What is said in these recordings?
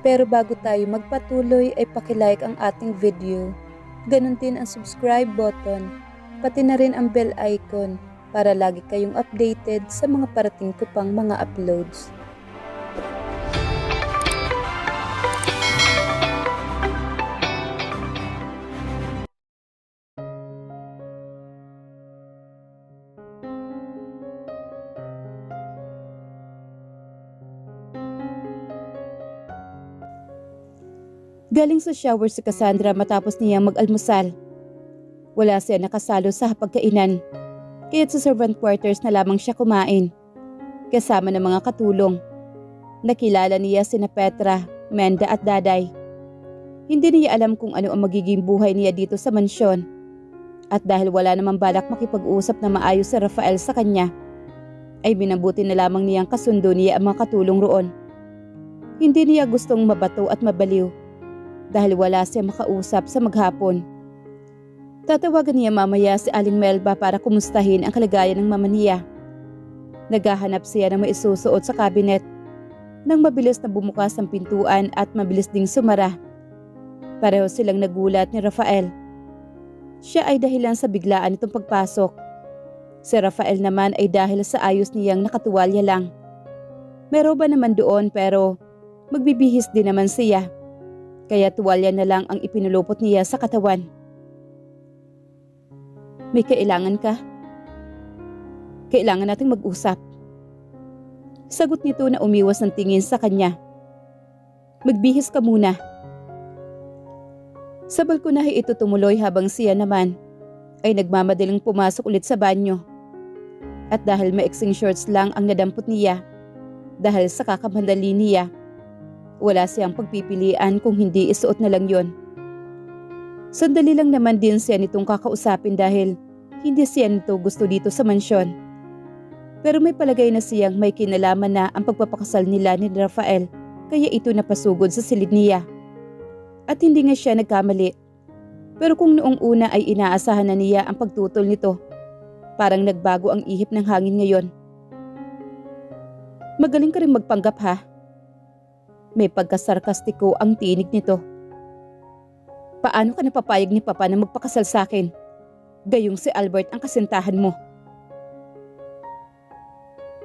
Pero bago tayo magpatuloy ay pakilike ang ating video. Ganon din ang subscribe button, pati na rin ang bell icon para lagi kayong updated sa mga parating ko pang mga uploads. Galing sa shower si Cassandra matapos niyang mag-almusal. Wala siya nakasalo sa hapagkainan, kaya't sa servant quarters na lamang siya kumain, kasama ng mga katulong. Nakilala niya sina Petra, Menda at Daday. Hindi niya alam kung ano ang magiging buhay niya dito sa mansyon. At dahil wala namang balak makipag-usap na maayos si Rafael sa kanya, ay minabuti na lamang niyang kasundo niya ang mga katulong roon. Hindi niya gustong mabato at mabaliw, dahil wala siya makausap sa maghapon. Tatawagan niya mamaya si Aling Melba para kumustahin ang kalagayan ng mama niya. Naghahanap siya ng maisusuot sa kabinet nang mabilis na bumukas ang pintuan at mabilis ding sumara. Pareho silang nagulat ni Rafael. Siya ay dahilan sa biglaan nitong pagpasok. Si Rafael naman ay dahil sa ayos niyang nakatuwalya lang. Meron ba naman doon pero magbibihis din naman siya. Kaya tuwalya na lang ang ipinulupot niya sa katawan. May kailangan ka? Kailangan nating mag-usap. Sagot nito na umiwas ng tingin sa kanya. Magbihis ka muna. Sa balkonahe ito tumuloy habang siya naman ay nagmamadaling pumasok ulit sa banyo. At dahil maiksing shorts lang ang nadampot niya, dahil sa kakamandali niya, wala siyang pagpipilian kung hindi isuot na lang yon. Sandali lang naman din siya nitong kakausapin dahil hindi siya nito gusto dito sa mansyon. Pero may palagay na siyang may kinalaman na ang pagpapakasal nila ni Rafael, kaya ito napasugod sa silid niya. At hindi nga siya nagkamali. Pero kung noong una ay inaasahan na niya ang pagtutol nito, parang nagbago ang ihip ng hangin ngayon. Magaling ka rin magpanggap ha? May pagkasarkastiko ang tinig nito. Paano ka napapayag ni Papa na magpakasal sa akin? Gayong si Albert ang kasintahan mo.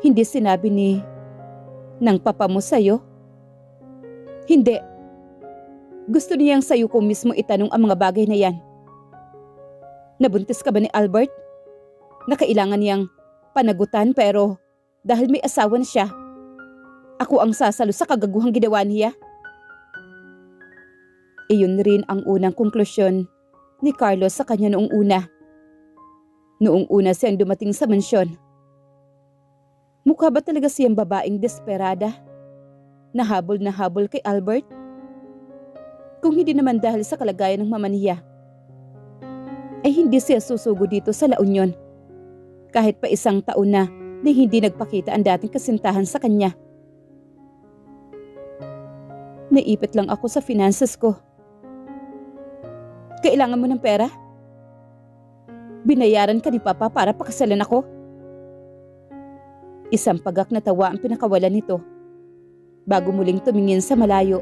Hindi sinabi ng Papa mo sa'yo? Hindi. Gusto niyang sa'yo ko mismo itanong ang mga bagay na yan. Nabuntis ka ba ni Albert? Nakailangan niyang panagutan pero dahil may asawa na siya, ako ang sasalo sa kagaguhang ginawa niya. Iyon rin ang unang konklusyon ni Carlos sa kanya noong una. Noong una siyang dumating sa mansyon. Mukha ba talaga siyang babaeng desperada? Nahabol na habol kay Albert? Kung hindi naman dahil sa kalagayan ng mama niya, ay hindi siya susugo dito sa La Union. Kahit pa isang taon na hindi nagpakita ang dating kasintahan sa kanya. Naipit lang ako sa finances ko. Kailangan mo ng pera? Binayaran ka ni Papa para pakasalan ako? Isang pagak na tawa ang pinakawalan nito, bago muling tumingin sa malayo.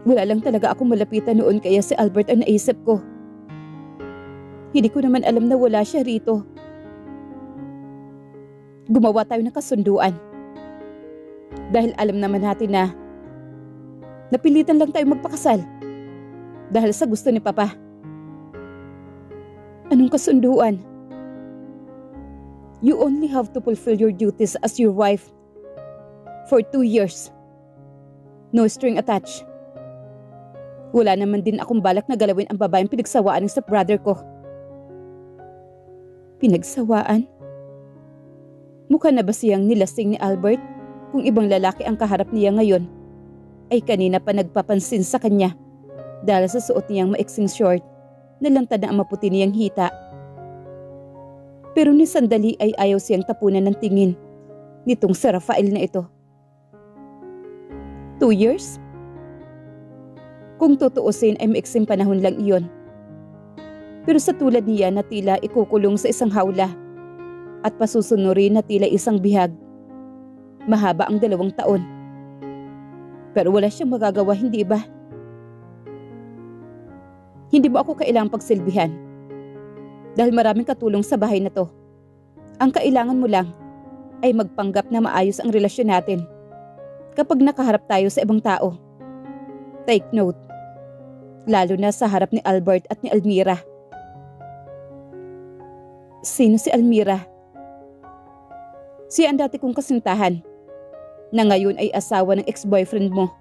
Wala lang talaga akong malapitan noon kaya si Albert ang naisip ko. Hindi ko naman alam na wala siya rito. Gumawa tayo ng kasunduan. Dahil alam naman natin na napilitan lang tayo magpakasal dahil sa gusto ni Papa. Anong kasunduan? You only have to fulfill your duties as your wife for 2 years. No string attached. Wala naman din akong balak na galawin ang babaeng pinagsawaan ng stepbrother ko. Pinagsawaan? Mukha na ba siyang nilasing ni Albert? Kung ibang lalaki ang kaharap niya ngayon, ay kanina pa nagpapansin sa kanya dahil sa suot niyang maiksing short na lantad na ang maputi niyang hita. Pero ni sandali ay ayaw siyang tapunan ng tingin nitong si Rafael na ito. 2 years? Kung tutuusin ay maiksing panahon lang iyon. Pero sa tulad niya na tila ikukulong sa isang hawla at pasusunurin na tila isang bihag. Mahaba ang 2 taon. Pero wala siyang magagawa, hindi ba? Hindi mo ako kailangang pagsilbihan. Dahil maraming katulong sa bahay na to. Ang kailangan mo lang ay magpanggap na maayos ang relasyon natin kapag nakaharap tayo sa ibang tao. Take note, lalo na sa harap ni Albert at ni Almira. Sino si Almira? Siya ang dati kong kasintahan na ngayon ay asawa ng ex-boyfriend mo.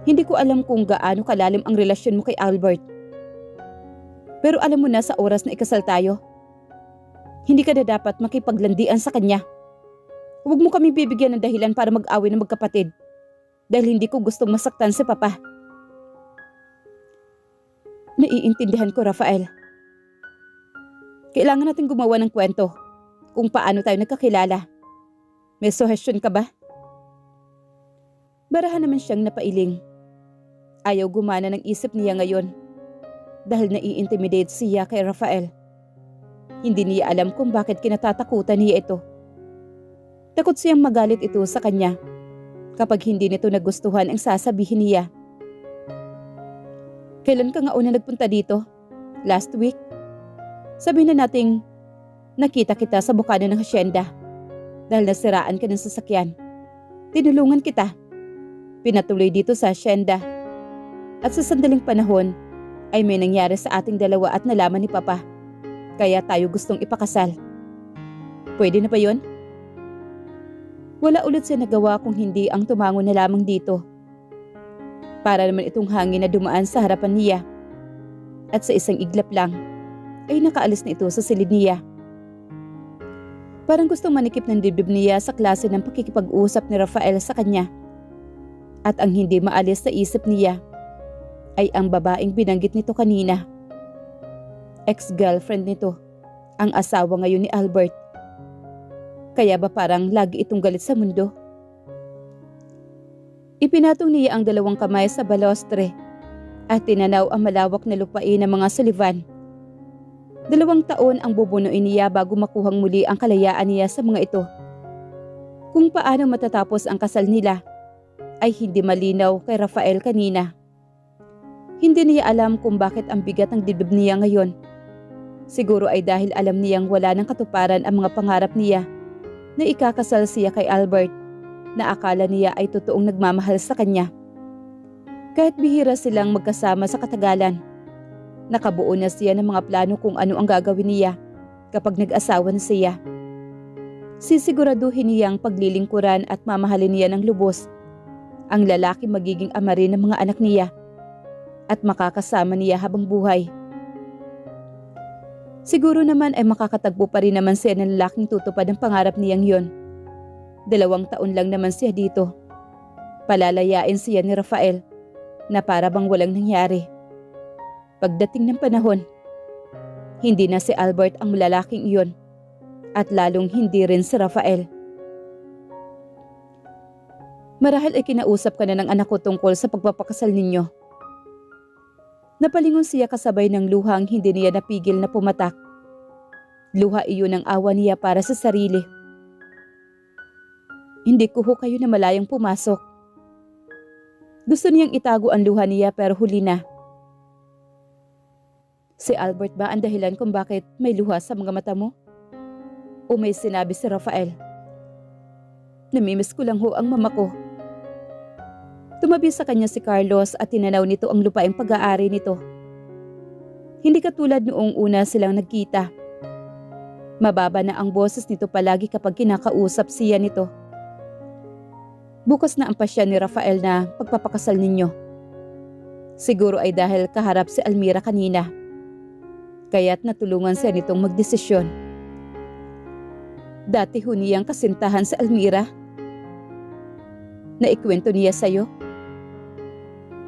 Hindi ko alam kung gaano kalalim ang relasyon mo kay Albert. Pero alam mo na sa oras na ikasal tayo, hindi ka na dapat makipaglandian sa kanya. Huwag mo kami bibigyan ng dahilan para mag-away ng magkapatid dahil hindi ko gustong masaktan si Papa. Naiintindihan ko, Rafael. Kailangan natin gumawa ng kwento kung paano tayo nagkakilala. May suhestyon ka ba? Barahan naman siyang napailing. Ayaw gumana ng isip niya ngayon dahil nai-intimidate siya kay Rafael. Hindi niya alam kung bakit kinatatakutan niya ito. Takot siyang magalit ito sa kanya kapag hindi nito nagustuhan ang sasabihin niya. Kailan ka nga una nagpunta dito? Last week? Sabihin na nating nakita kita sa bukana ng hasyenda dahil nasiraan ka ng sasakyan. Tinulungan kita. Pinatuloy dito sa hasyenda. At sa sandaling panahon ay may nangyari sa ating dalawa at nalaman ni Papa. Kaya tayo gustong ipakasal. Pwede na ba yun? Wala ulit siya nagawa kung hindi ang tumango na lamang dito. Para naman itong hangin na dumaan sa harapan niya. At sa isang iglap lang, ay nakaalis na ito sa silid niya. Parang gustong manikip ng dibdib niya sa klase ng pakikipag-usap ni Rafael sa kanya. At ang hindi maalis sa isip niya ay ang babaeng binanggit nito kanina. Ex-girlfriend nito, ang asawa ngayon ni Albert. Kaya ba parang lagi itong galit sa mundo? Ipinatong niya ang dalawang kamay sa balostre at tinanaw ang malawak na lupain ng mga Sullivan. 2 taon ang bubunuin niya bago makuhang muli ang kalayaan niya sa mga ito. Kung paano matatapos ang kasal nila ay hindi malinaw kay Rafael kanina. Hindi niya alam kung bakit ang bigat ng dibdib niya ngayon. Siguro ay dahil alam niyang wala ng katuparan ang mga pangarap niya na ikakasal siya kay Albert na akala niya ay totoong nagmamahal sa kanya. Kahit bihira silang magkasama sa katagalan, nakabuo na siya ng mga plano kung ano ang gagawin niya kapag nag-asawa na siya. Sisiguraduhin niyang paglilingkuran at mamahalin niya ng lubos ang lalaki magiging ama rin ng mga anak niya at makakasama niya habang buhay. Siguro naman ay makakatagpo pa rin naman siya ng lalaking tutupad ang pangarap niyang yon. 2 taon lang naman siya dito. Palalayain siya ni Rafael na para bang walang nangyari. Pagdating ng panahon, hindi na si Albert ang lalaking iyon at lalong hindi rin si Rafael. Marahil ay kinausap ka na ng anak ko tungkol sa pagpapakasal ninyo. Napalingon siya kasabay ng luhang hindi niya napigil na pumatak. Luha iyon ang awa niya para sa sarili. Hindi ko ho kayo na malayang pumasok. Gusto niyang itago ang luha niya pero huli na. Si Albert ba ang dahilan kung bakit may luha sa mga mata mo? O may sinabi si Rafael? Namimiss ko lang ho ang mama ko. Tumabi sa kanya si Carlos at tinanaw nito ang lupaing pag-aari nito. Hindi katulad noong una silang nagkita. Mababa na ang boses nito palagi kapag kinakausap siya nito. Bukas na ang pasya ni Rafael na pagpapakasal ninyo. Siguro ay dahil kaharap si Almira kanina. Kaya't natulungan siya nitong magdesisyon. Dati ho niyang kasintahan si Almira. Naikwento niya sa'yo.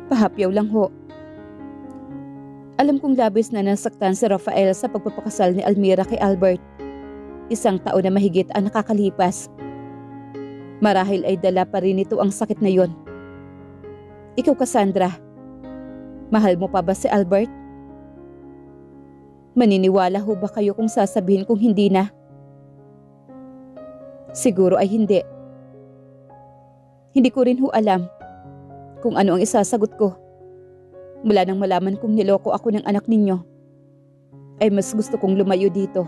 Pahapyaw lang ho. Alam kong labis na nasaktan si Rafael sa pagpapakasal ni Almira kay Albert. 1 taon na mahigit ang nakakalipas. Marahil ay dala pa rin ito ang sakit na yon. Ikaw, Cassandra, mahal mo pa ba si Albert? Maniniwala ho ba kayo kung sasabihin kong hindi na? Siguro ay hindi. Hindi ko rin ho alam kung ano ang isasagot ko. Mula nang malaman kong niloko ako ng anak ninyo, ay mas gusto kong lumayo dito.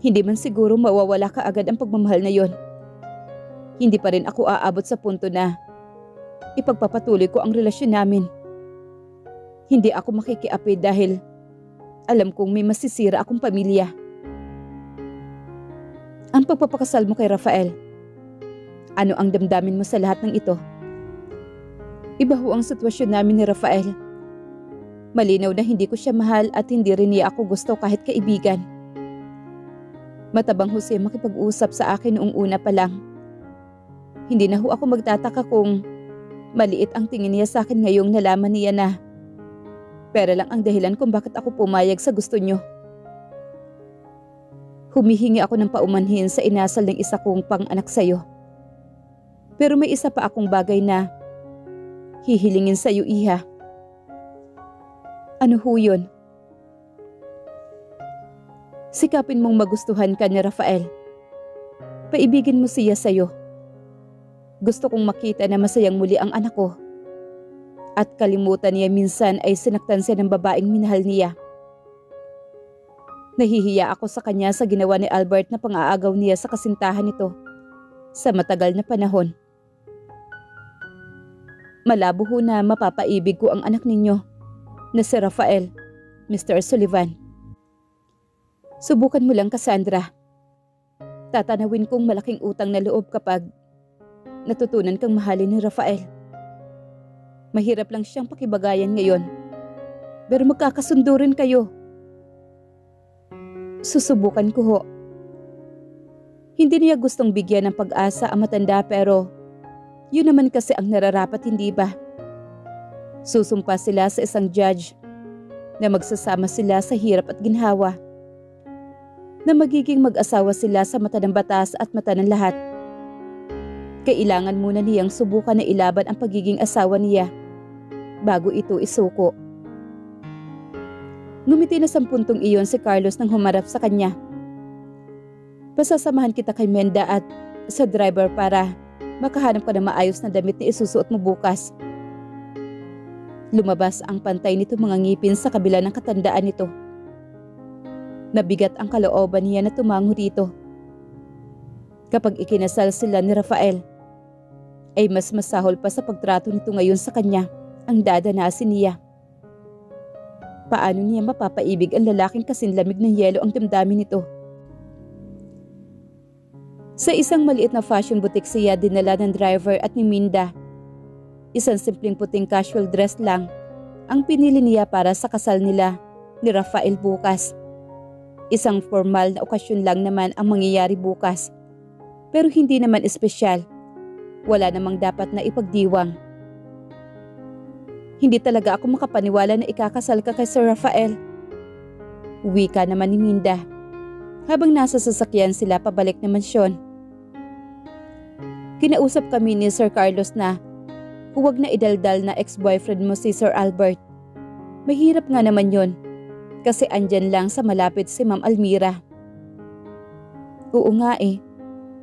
Hindi man siguro mawawala kaagad ang pagmamahal na yon. Hindi pa rin ako aabot sa punto na ipagpapatuloy ko ang relasyon namin. Hindi ako makikiapi dahil alam kong may masisira akong pamilya. Ang pagpapakasal mo kay Rafael, ano ang damdamin mo sa lahat ng ito? Iba ho ang sitwasyon namin ni Rafael. Malinaw na hindi ko siya mahal at hindi rin niya ako gusto kahit kaibigan. Matabang ho siya makipag-usap sa akin noong una pa lang. Hindi na ho ako magtataka kung maliit ang tingin niya sa akin ngayong nalaman niya na pera lang ang dahilan kung bakit ako pumayag sa gusto niyo. Humihingi ako ng paumanhin sa inasal ng isa kong pang-anak sa'yo. Pero may isa pa akong bagay na hihilingin sa'yo, iha. Ano ho yun? Sikapin mong magustuhan ka ni Rafael. Paibigin mo siya sa'yo. Gusto kong makita na masayang muli ang anak ko. At kalimutan niya minsan ay sinaktan siya ng babaeng minahal niya. Nahihiya ako sa kanya sa ginawa ni Albert na pang-aagaw niya sa kasintahan nito sa matagal na panahon. Malabo ho na mapapaibig ko ang anak ninyo na si Rafael, Mr. Sullivan. Subukan mo lang, Cassandra. Tatanawin kong malaking utang na loob kapag natutunan kang mahalin ni Rafael. Mahirap lang siyang pakibagayan ngayon, pero magkakasundo rin kayo. Susubukan ko ho. Hindi niya gustong bigyan ng pag-asa ang matanda pero yun naman kasi ang nararapat, hindi ba? Susumpa sila sa isang judge na magsasama sila sa hirap at ginhawa. Na magiging mag-asawa sila sa mata ng batas at mata ng lahat. Kailangan muna niyang subukan na ilaban ang pagiging asawa niya bago ito isuko. Ngumiti na sa puntong iyon si Carlos nang humarap sa kanya. Pasasamahan kita kay Menda at sa driver para makahanap ka ng maayos na damit na isusuot mo bukas. Lumabas ang pantay nito mga ngipin sa kabila ng katandaan nito. Nabigat ang kalooban niya na tumango rito. Kapag ikinasal sila ni Rafael, ay mas masahol pa sa pagtrato nito ngayon sa kanya ang dadanasin niya. Paano niya mapapaibig ang lalaking kasinlamig ng yelo ang damdamin nito? Sa isang maliit na fashion boutique siya dinala ng driver at ni Minda. Isang simpleng puting casual dress lang ang pinili niya para sa kasal nila ni Rafael bukas. Isang formal na okasyon lang naman ang mangyayari bukas. Pero hindi naman espesyal. Wala namang dapat na ipagdiwang. Hindi talaga ako makapaniwala na ikakasal ka kay Sir Rafael. Wika naman ni Minda. Habang nasa sasakyan sila pabalik na mansyon. Kinausap kami ni Sir Carlos na huwag na idaldal na ex-boyfriend mo si Sir Albert. Mahirap nga naman yon kasi andyan lang sa malapit si Ma'am Almira. Oo nga eh,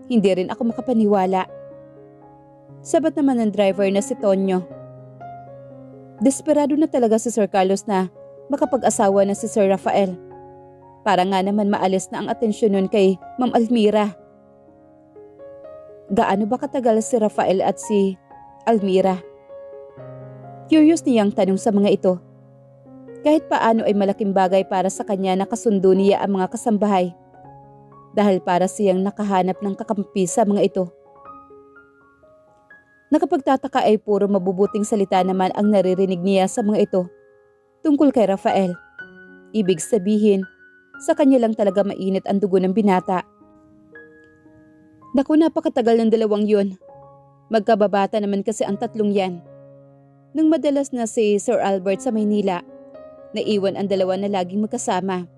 hindi rin ako makapaniwala. Sabat naman ng driver na si Tonyo. Desperado na talaga si Sir Carlos na makapag-asawa na si Sir Rafael. Para nga naman maalis na ang atensyon nun kay Ma'am Almira. Gaano ba katagal si Rafael at si Almira? Curious niyang tanong sa mga ito. Kahit paano ay malaking bagay para sa kanya na kasundo niya ang mga kasambahay. Dahil para siyang nakahanap ng kakampi sa mga ito. Nakapagtataka ay puro mabubuting salita naman ang naririnig niya sa mga ito tungkol kay Rafael. Ibig sabihin, sa kanya lang talaga mainit ang dugo ng binata. Naku, napakatagal ng dalawang yun. Magkababata naman kasi ang tatlong yan. Nung madalas na si Sir Albert sa Maynila, naiwan ang dalawa na laging magkasama.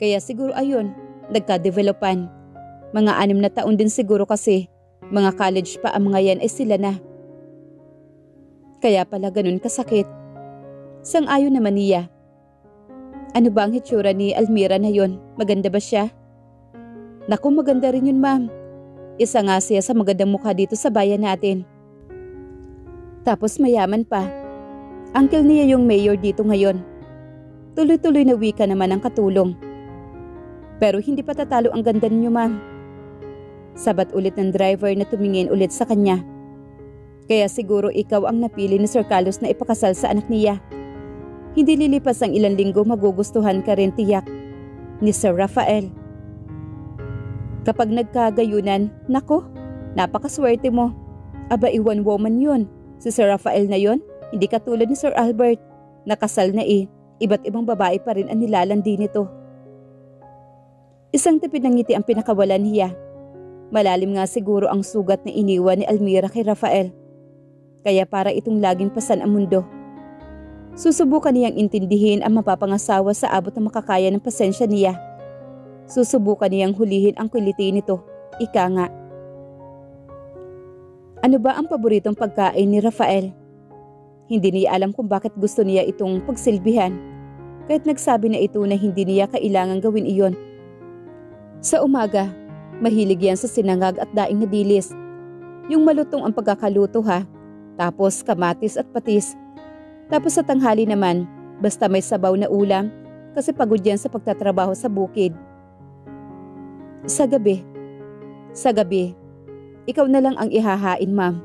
Kaya siguro ayun, nagka-developan. Mga 6 na taon din siguro kasi mga college pa ang mga yan ay sila na. Kaya pala ganun kasakit. Sang-ayon naman niya. Ano ba ang hitsura ni Almira na yon? Maganda ba siya? Naku, maganda rin yun, ma'am. Isa nga siya sa magandang mukha dito sa bayan natin. Tapos mayaman pa. Uncle niya yung mayor dito ngayon. Tuloy-tuloy na wika naman ang katulong. Pero hindi pa tatalo ang ganda niyo, ma'am. Sabat ulit ng driver na tumingin ulit sa kanya. Kaya siguro ikaw ang napili ni Sir Carlos na ipakasal sa anak niya. Hindi lilipas ang ilang linggo magugustuhan ka rin tiyak ni Sir Rafael. Kapag nagkagayunan, nako, napakaswerte mo. Aba, iwan woman yun. Si Sir Rafael na yon, hindi katulad ni Sir Albert. Nakasal na iba't ibang babae pa rin ang nilalandi nito. Isang tipid ng ngiti ang pinakawalan niya. Malalim nga siguro ang sugat na iniwan ni Almira kay Rafael. Kaya para itong laging pasan ang mundo. Susubukan niyang intindihin ang mapapangasawa sa abot na makakaya ng pasensya niya. Susubukan niyang hulihin ang kuliti nito. Ika nga. Ano ba ang paboritong pagkain ni Rafael? Hindi niya alam kung bakit gusto niya itong pagsilbihan. Kahit nagsabi na ito na hindi niya kailangang gawin iyon. Sa umaga, mahilig yan sa sinangag at daing na dilis. Yung malutong ang pagkakaluto ha. Tapos kamatis at patis. Tapos sa tanghali naman, basta may sabaw na ulam kasi pagod yan sa pagtatrabaho sa bukid. Sa gabi, ikaw na lang ang ihahain, ma'am.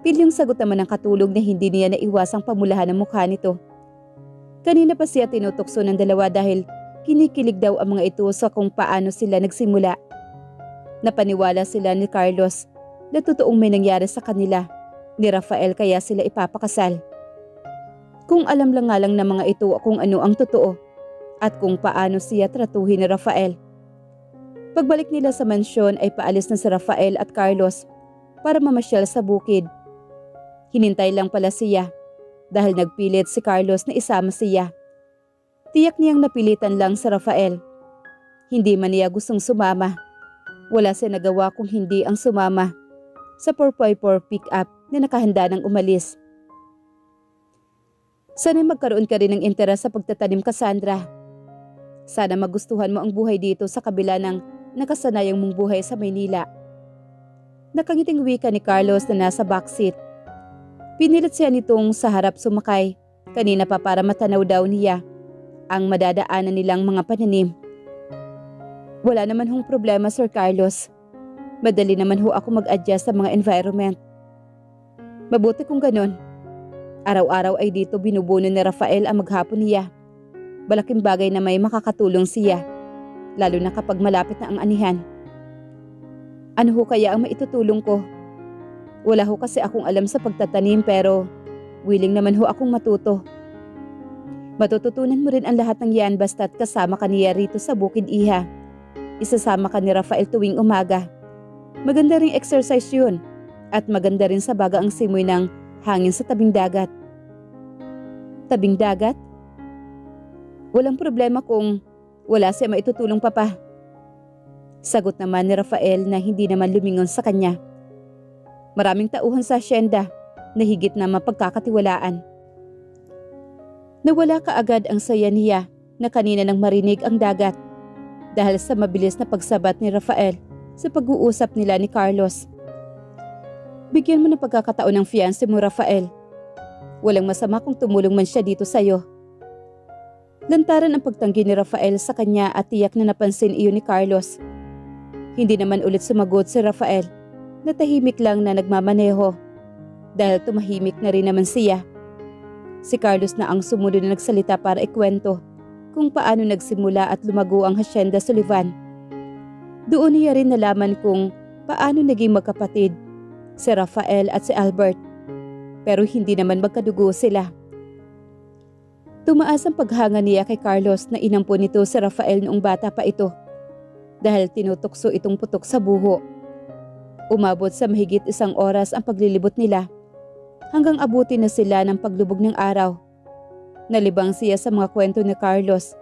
Pilyong sagot naman ng katulog na hindi niya naiwasang pamulahan ng mukha nito. Kanina pa siya tinutokso ng dalawa dahil kinikilig daw ang mga ito sa kung paano sila nagsimula. Napaniwala sila ni Carlos na totoong may nangyari sa kanila ni Rafael kaya sila ipapakasal. Kung alam lang nga lang ng mga ito kung ano ang totoo at kung paano siya tratuhin ni Rafael. Pagbalik nila sa mansyon ay paalis na si Rafael at Carlos para mamasyal sa bukid. Hinintay lang pala siya dahil nagpilit si Carlos na isama siya. Tiyak niyang napilitan lang si Rafael. Hindi man niya gustong sumama. Wala siya nagawa kung hindi ang sumama sa 4x4 pick-up na nakahanda ng umalis. Sana'y magkaroon ka rin ng interes sa pagtatanim, Cassandra. Sana magustuhan mo ang buhay dito sa kabila ng nakasanayang mong buhay sa Maynila. Nakangiting wika ni Carlos na nasa backseat. Pinilit siya nitong sa harap sumakay. Kanina pa para matanaw daw niya ang madadaanan nilang mga pananim. Wala naman hong problema, Sir Carlos. Madali naman ho ako mag-adjust sa mga environment. Mabuti kung ganun. Araw-araw ay dito binubuno ni Rafael ang maghapon niya. Malaking bagay na may makakatulong siya, lalo na kapag malapit na ang anihan. Ano ho kaya ang maitutulong ko? Wala ho kasi akong alam sa pagtatanim pero willing naman ho akong matuto. Matututunan mo rin ang lahat ng yan basta't kasama ka niya rito sa bukid, iha. Isasama ka ni Rafael tuwing umaga. Maganda ring exercise yun at maganda rin sa baga ang simoy ng hangin sa tabing dagat. Tabing dagat? Walang problema kung wala siya maitutulong pa pa. Sagot naman ni Rafael na hindi naman lumingon sa kanya. Maraming tauhan sa asyenda na higit na mapagkakatiwalaan. Nawala kaagad ang saya niya na kanina nang marinig ang dagat dahil sa mabilis na pagsabat ni Rafael sa pag-uusap nila ni Carlos. Bigyan mo ng pagkakataon ng fiancé mo, Rafael. Walang masama kung tumulong man siya dito sa'yo. Lantaran ang pagtanggi ni Rafael sa kanya at tiyak na napansin iyon ni Carlos. Hindi naman ulit sumagot si Rafael na tahimik lang na nagmamaneho dahil tumahimik na rin naman siya. Si Carlos na ang sumunod na nagsalita para ikwento kung paano nagsimula at lumago ang Hacienda Sullivan. Doon niya rin nalaman kung paano naging magkapatid si Rafael at si Albert. Pero hindi naman magkadugo sila. Tumaas ang paghanga niya kay Carlos na inampon nito si Rafael noong bata pa ito dahil tinutukso itong putok sa buho. Umabot sa mahigit 1 oras ang paglilibot nila hanggang abutin na sila ng paglubog ng araw. Nalibang siya sa mga kwento ni Carlos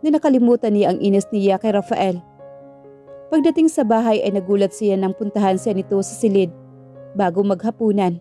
na nakalimutan niya ang inis niya kay Rafael. Pagdating sa bahay ay nagulat siya nang puntahan siya nito sa silid bago maghapunan.